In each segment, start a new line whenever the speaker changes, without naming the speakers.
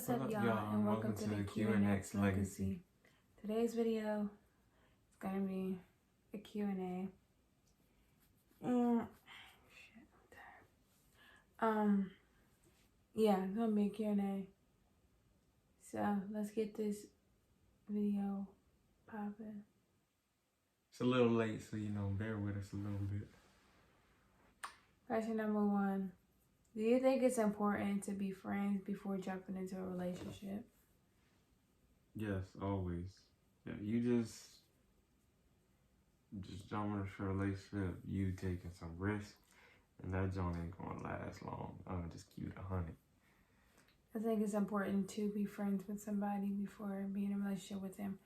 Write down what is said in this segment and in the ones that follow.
What's up, y'all, and welcome to the Q&X Legacy. Today's video is gonna be a Q&A. Yeah, it's gonna be a Q&A. So let's get this video popping.
It's a little late, so bear with us a little bit.
Question number 1. Do you think it's important to be friends before jumping into a relationship?
Yes, always. Yeah, you just jump into a relationship, you taking some risk, and that joint ain't gonna last long. I'm just keep it 100.
I think it's important to be friends with somebody before being in a relationship with them.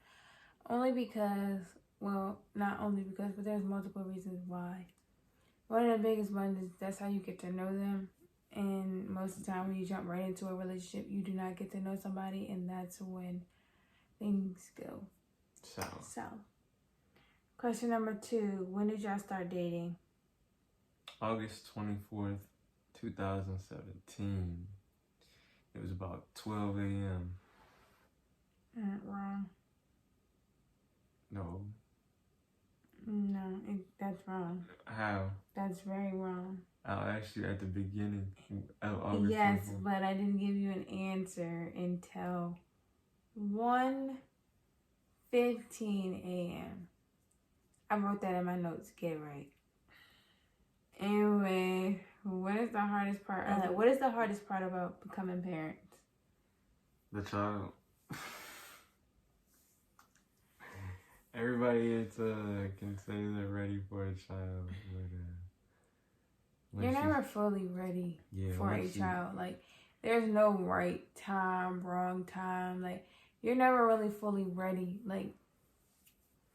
Only because, well, not only because, but there's multiple reasons why. One of the biggest ones is that's how you get to know them. And most of the time when you jump right into a relationship, you do not get to know somebody, and that's when things go south. Question number 2. When did y'all start dating?
August 24th, 2017. It was about 12 a.m.
Wrong.
No.
No, that's wrong.
How?
That's very wrong.
I'll ask you at the beginning of August.
Yes, 24th. But I didn't give you an answer until 1:15 a.m. I wrote that in my notes. Get it right. Anyway, what is the hardest part? What is the hardest part about becoming parents?
The child. Everybody can say they're ready for a child, but
you're never fully ready for a child. Like, there's no right time, wrong time. Like, you're never really fully ready. Like,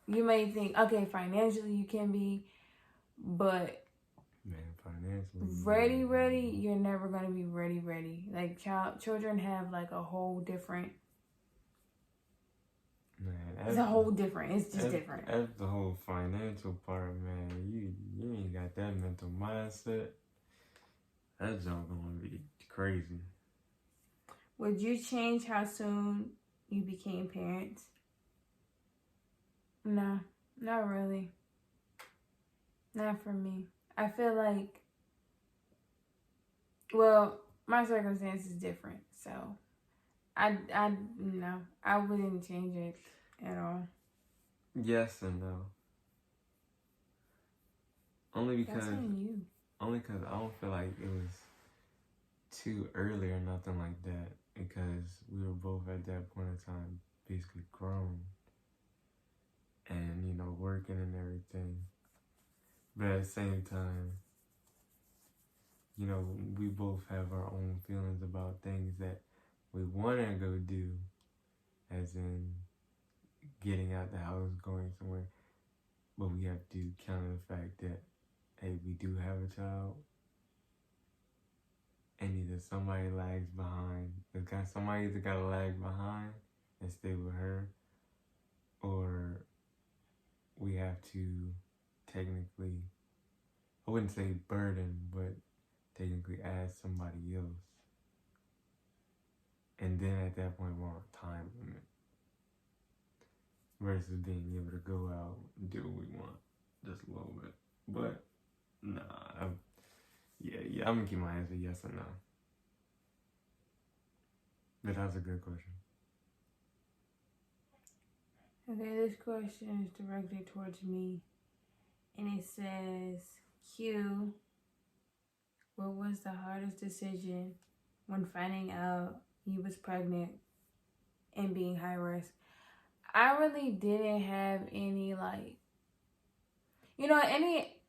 you may think, okay, financially you can be, but
financially
ready, you're never gonna be ready. Like, children have like a whole different. It's a whole different. It's just different.
That's the whole financial part, man. You ain't got that mental mindset. That's not gonna be crazy.
Would you change how soon you became parents? No, not really. Not for me. I feel like, well, my circumstance is different, so I wouldn't change it at all.
Yes and no. Only because
That's on you.
Only because I don't feel like it was too early or nothing like that, because we were both at that point in time basically grown and working and everything. But at the same time, we both have our own feelings about things that we want to go do, as in getting out the house, going somewhere. But we have to counter the fact that, hey, we do have a child, and either somebody lags behind. Somebody either got to lag behind and stay with her, or we have to technically, I wouldn't say burden, but technically add somebody else. And then at that point, we're on a time limit. Versus being able to go out and do what we want just a little bit. But, nah. I'm going to keep my answer yes or no. But that's a good question.
Okay, this question is directed towards me. And it says, Q, what was the hardest decision when finding out you was pregnant and being high risk? I really didn't have any,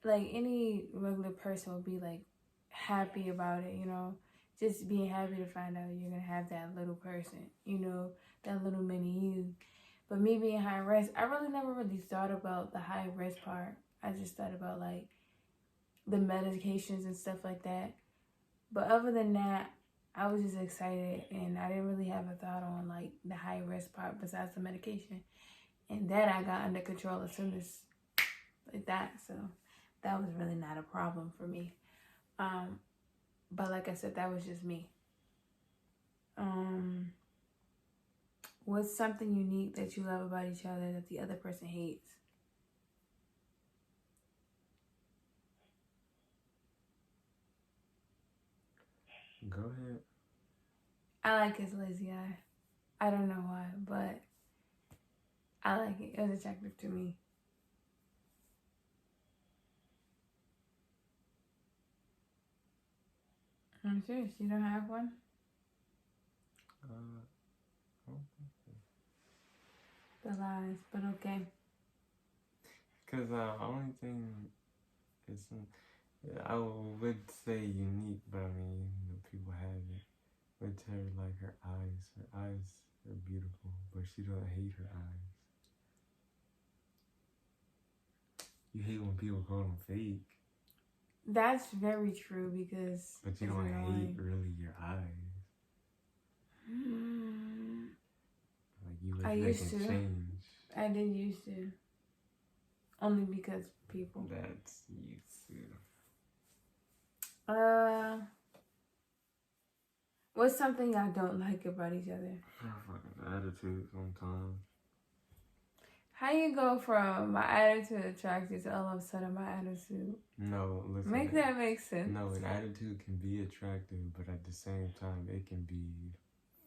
any regular person would be, happy about it, just being happy to find out you're going to have that little person, that little mini you. But me being high risk, I really never really thought about the high risk part. I just thought about, the medications and stuff like that. But other than that, I was just excited, and I didn't really have a thought on, the high risk part besides the medication. And that I got under control as soon as, that. So that was really not a problem for me. But like I said, that was just me. What's something unique that you love about each other that the other person hates?
Go ahead.
I like his lazy eye. I don't know why, but I like it. It was attractive to me. I'm serious. You don't have one?
I don't think so.
The lies, but okay.
Because only thing is, I would say unique, but I mean, people have it. With her, like her eyes. Her eyes are beautiful, but she don't hate her eyes. You hate when people call them fake.
That's very true because.
But you don't hate really your eyes. Like you wish they can change.
I did used to. Only because people.
That's used to.
What's something y'all don't like about each other?
Fucking attitude sometimes.
How you go from my attitude attracted to all of a sudden my attitude?
No, listen.
Make that make sense.
No, an attitude can be attractive, but at the same time, it can be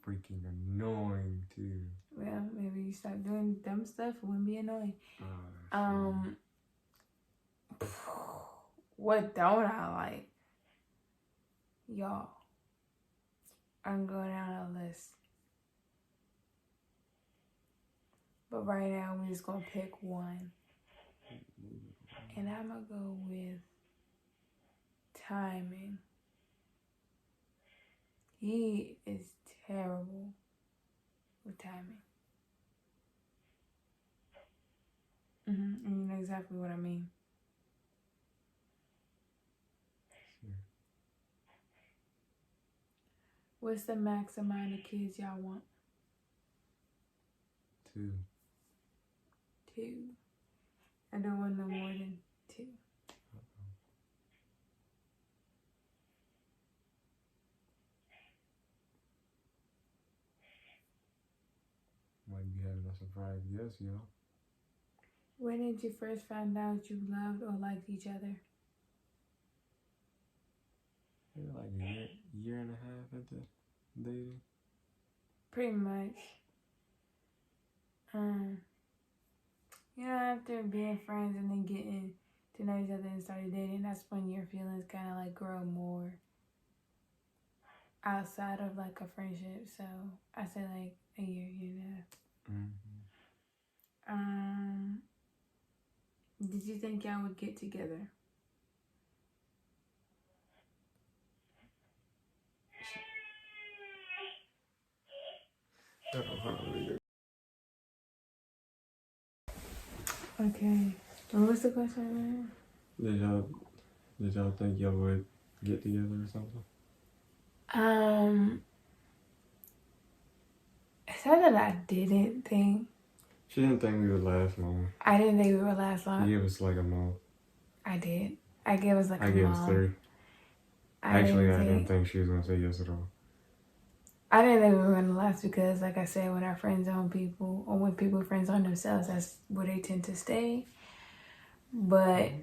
freaking annoying too.
Well, maybe you stop doing dumb stuff, it wouldn't be annoying. What don't I like? Y'all, I'm going down a list. But right now, we're just going to pick one. And I'm going to go with timing. He is terrible with timing. You know exactly what I mean.
Sure.
What's the max amount of kids y'all want?
2.
2. I don't want no more than 2.
Might be having a surprise guest, yo.
When did you first find out you loved or liked each other?
Maybe like a year and a half into dating.
Pretty much. After being friends and then getting to know each other and started dating, that's when your feelings kind of like grow more outside of like a friendship. So I say like a year and a half. Did you think y'all would get together? Okay. What was the question?
Did y'all think y'all would get together or something?
It's not that I didn't think.
She didn't think we would last long.
I didn't think we would last long.
She gave us like a month.
I did. I gave us like a month.
I gave us 3. I didn't think she was going to say yes at all.
I didn't think we were going to last because, like I said, when our friends own people, or when people friends on themselves, that's where they tend to stay. But,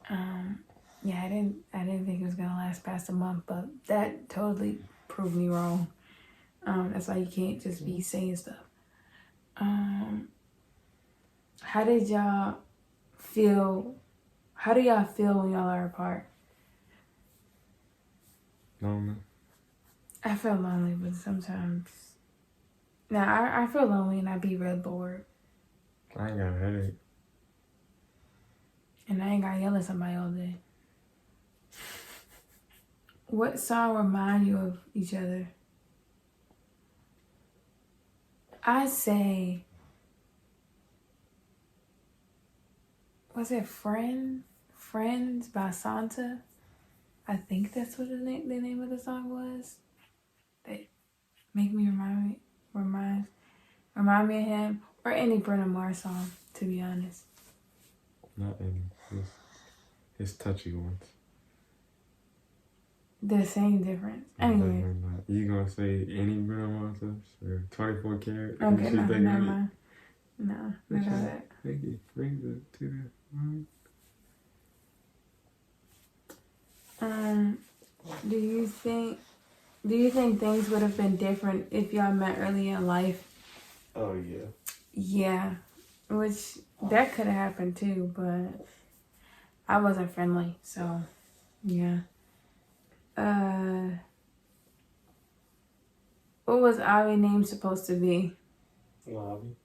yeah, I didn't think it was going to last past a month, but that totally proved me wrong. That's why you can't just be saying stuff. How did y'all feel? How do y'all feel when y'all are apart?
Lonely.
I feel lonely, but sometimes. Now, I feel lonely and I be real bored.
I ain't got a headache.
And I ain't got to yell at somebody all day. What song remind you of each other? I say, was it Friends by Santa? I think that's what the name of the song was. That make me remind me of him, or any Bruno Mars song, to be honest.
Not any. His touchy ones.
The same difference. Anyway.
You gonna say any grandma's or 24 karat?
Okay, no, never mind. No, none of that.
Thank you. Bring it to
the. Do you think things would have been different if y'all met early in life?
Oh yeah.
Yeah, which that could have happened too, but I wasn't friendly, so yeah. What was Avi's name supposed to be?
Avi.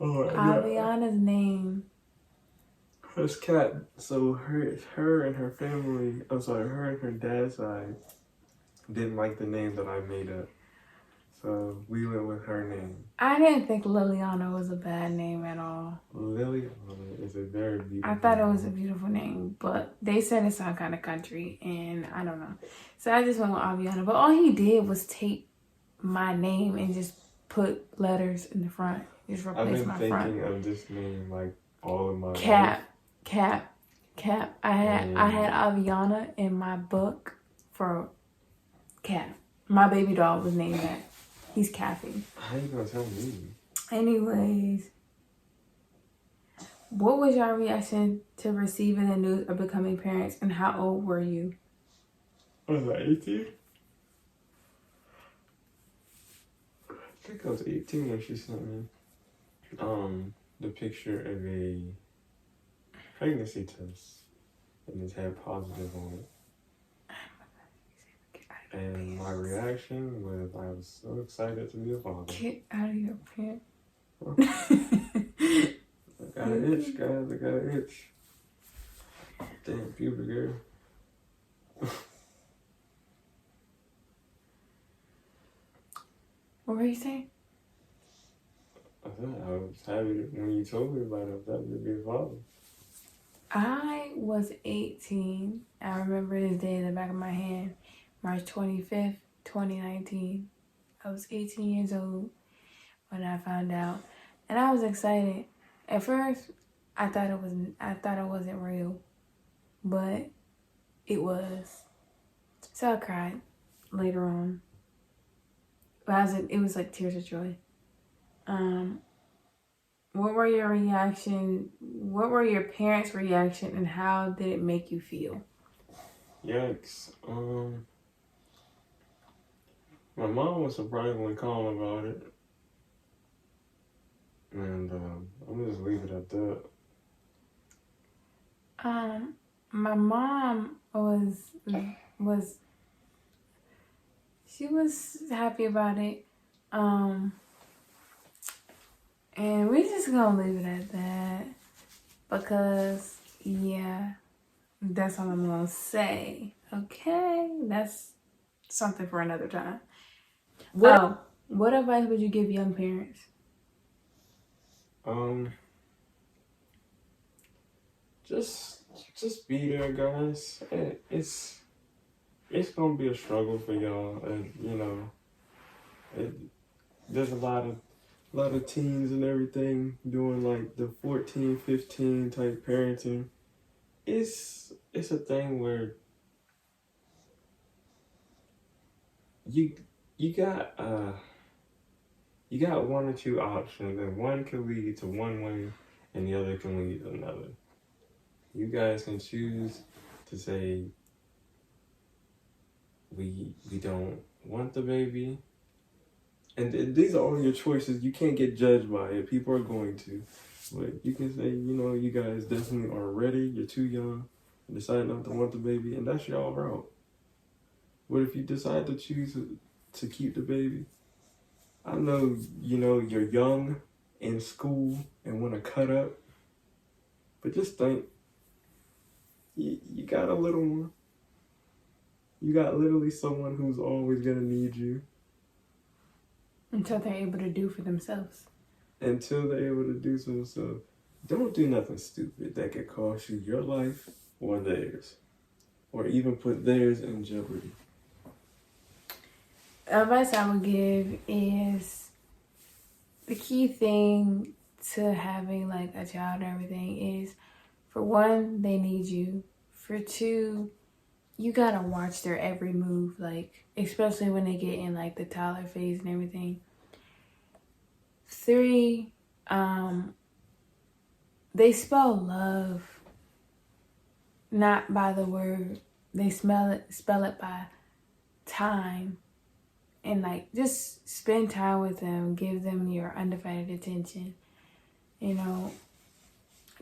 Avi'anna's name.
Hers cat. So her and her family. I'm sorry, her and her dad's side didn't like the name that I made up, so we went with her name.
I didn't think Liliana was a bad name at all.
Liliana is a very beautiful.
I thought it was a beautiful name, but they said it sounded kind of country, and I don't know. So I just went with Avi'anna. But all he did was take my name and just put letters in the front. Just replace my front.
I've been thinking of this name like all of my life.
Cap. I had Avi'anna in my book for Cap. My baby doll was named that. He's Kathy.
How you gonna tell me?
Anyways, what was your reaction to receiving the news of becoming parents, and how old were you?
I was 18. I think I was 18 when she sent me the picture of a pregnancy test, and it had positive on it. And my reaction was I was so excited to be a father.
Get out of your pants.
I got an itch, guys. I got an itch. Damn, puberty girl.
What were you saying?
I was happy when you told me about it. I was happy to be a father.
I was 18. I remember this day in the back of my hand. March 25th, 2019. I was 18 years old when I found out, and I was excited. At first, I thought it wasn't real, but it was. So I cried later on. But it was like tears of joy. What were your reaction? What were your parents' reaction, and how did it make you feel?
Yikes. My mom was surprisingly calm about it. And I'm gonna just leave it at that.
My mom she was happy about it. And we just gonna leave it at that. Because yeah, that's all I'm gonna say. Okay? That's something for another time. What advice would you give young parents?
Just be there, guys. It's gonna be a struggle for y'all, and you know, there's a lot of teens and everything doing like the 14, 15 type parenting. It's a thing where you got one or two options, and one can lead to one way and the other can lead to another. You guys can choose to say we don't want the baby, and these are all your choices. You can't get judged by it. People are going to, but you can say, you know, you guys definitely are ready. You're too young and decide not to want the baby, and that's y'all route. But if you decide to choose to keep the baby, I know, you know, you're young in school and want to cut up, but just think, you got a little one. You got literally someone who's always going to need you.
Until they're able to do for themselves.
Until they're able to do so. So don't do nothing stupid that could cost you your life or theirs. Or even put theirs in jeopardy.
Advice I would give is the key thing to having like a child and everything is, for one, they need you. For 2, you gotta watch their every move, like, especially when they get in, like, the toddler phase and everything. 3, they spell love not by the word. They spell it by time. And, like, just spend time with them. Give them your undivided attention. You know,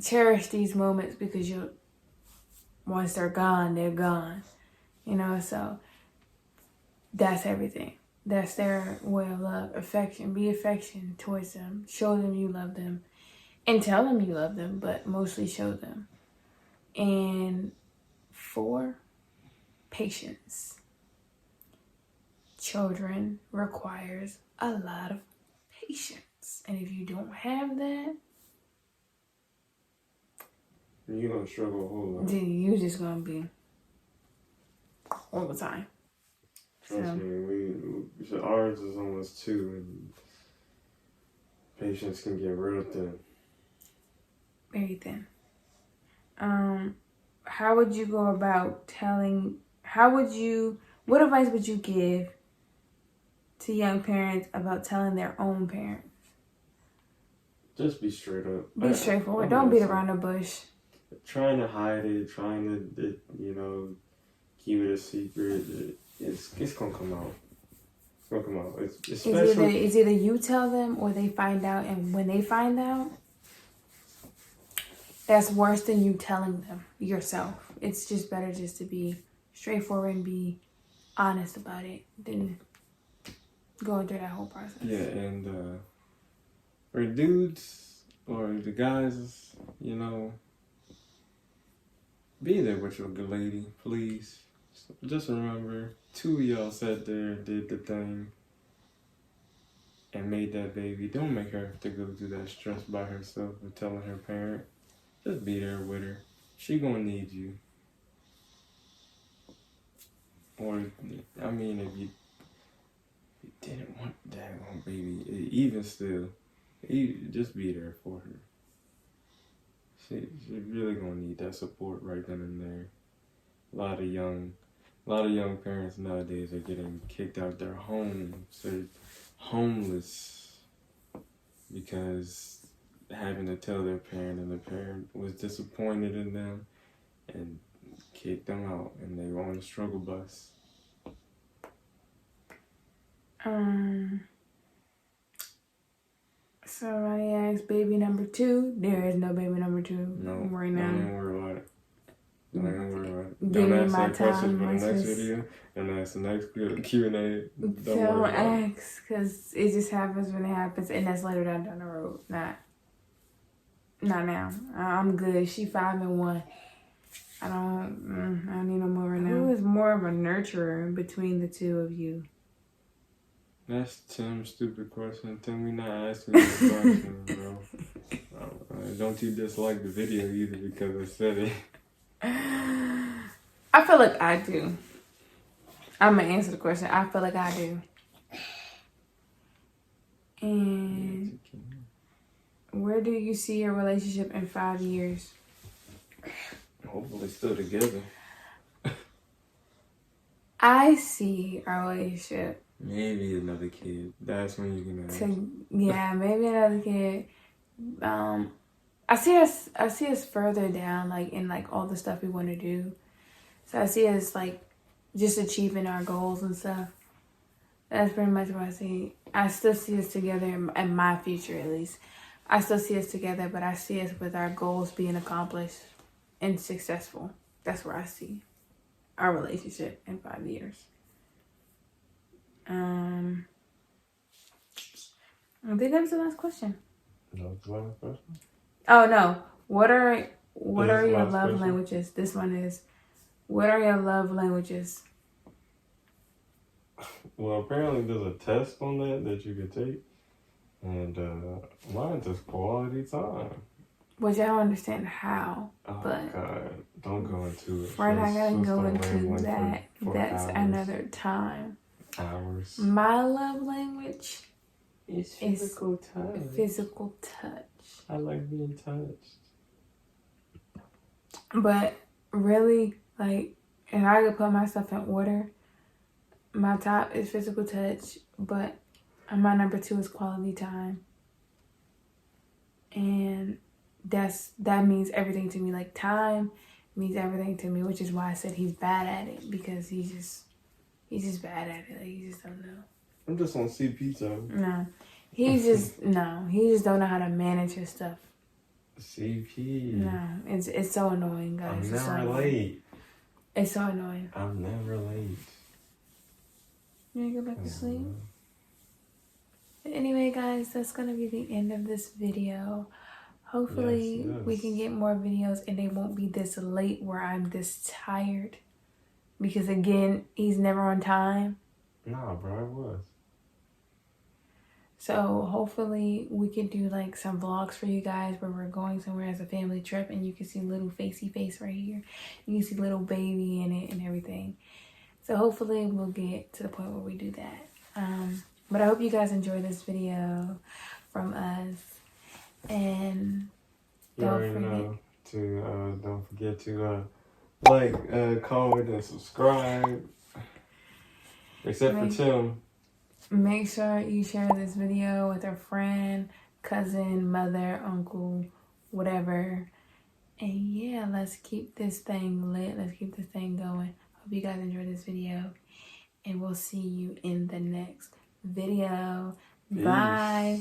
cherish these moments because once they're gone, they're gone. You know, so that's everything. That's their way of love. Affection. Be affectionate towards them. Show them you love them. And tell them you love them, but mostly show them. And 4, patience. Children requires a lot of patience. And if you don't have that,
you're going to struggle a whole lot.
then you're just going to be all the time.
Trust me, ours is almost 2, and patience can get real thin.
Very thin. How would you go about what advice would you give to young parents about telling their own parents?
Just be straight up.
Be straightforward. Don't beat around the bush.
Trying to hide it, trying to, keep it a secret, it's going to come out. It's going to come out.
It's either you tell them or they find out, and when they find out, that's worse than you telling them yourself. It's just better just to be straightforward and be honest about it than going through that whole process.
Yeah, and for dudes or the guys, be there with your good lady, please. Just remember, 2 of y'all sat there, did the thing, and made that baby. Don't make her have to go through that stress by herself or telling her parent. Just be there with her. She gonna need you. Or, if you didn't want that one baby, even still, just be there for her. She really gonna need that support right then and there. A lot of young parents nowadays are getting kicked out their homes. They're homeless because having to tell their parent, and the parent was disappointed in them and kicked them out, and they were on the struggle bus.
Somebody asked baby number 2. There is no baby number 2 right now.
Don't worry about it.
Give me
Don't
my
ask that question
time.
for the next video. And ask the next Q&A.
Don't ask, because it just happens when it happens, and that's later down the road. Not now. I'm good. She 5 and 1. I don't need no more right now. Who is more of a nurturer between the 2 of you?
That's Tim's stupid question. Tim, we not asking you a question, bro. Don't you dislike the video either because I said it.
I feel like I do. I'm going to answer the question. I feel like I do. And where do you see your relationship in 5 years?
Hopefully still together.
I see our relationship.
Maybe another kid. That's when you can ask.
Yeah, maybe another kid. I see us further down, like in like all the stuff we want to do. So I see us like just achieving our goals and stuff. That's pretty much what I see. I still see us together in my future, at least. I still see us together, but I see us with our goals being accomplished and successful. That's where I see our relationship in 5 years. I think that was the last question.
No, the last question?
Oh no. What are your love languages? This one is, what are your love languages?
Well, apparently there's a test on that you can take. And mine's just quality time.
Which I don't understand how.
Oh,
but
God. Don't go into it.
We're not going to go into that. That's hours. Another time.
Hours.
My love language
is physical touch.
Physical touch.
I like being touched.
But really, like, and I could put myself in order. My top is physical touch, but my number 2 is quality time. And that means everything to me. Like, time means everything to me, which is why I said he's bad at it, because he's just bad at it. Like, he just don't know.
I'm just on CP time.
No. He just don't know how to manage his stuff.
CP.
No. It's so annoying, guys.
I'm never late.
It's so annoying.
I'm never late.
You wanna go back to sleep? Anyway, guys, that's gonna be the end of this video. Hopefully we can get more videos and they won't be this late where I'm this tired. Because again, he's never on time.
Nah, bro, I was.
So hopefully we can do like some vlogs for you guys where we're going somewhere as a family trip and you can see little facey face right here. You can see little baby in it and everything. So hopefully we'll get to the point where we do that. But I hope you guys enjoyed this video from us. And don't forget to like, comment, and subscribe. Except for Tim. Make sure you share this video with a friend, cousin, mother, uncle, whatever. And yeah, let's keep this thing lit. Let's keep this thing going. Hope you guys enjoyed this video. And we'll see you in the next video. Peace. Bye.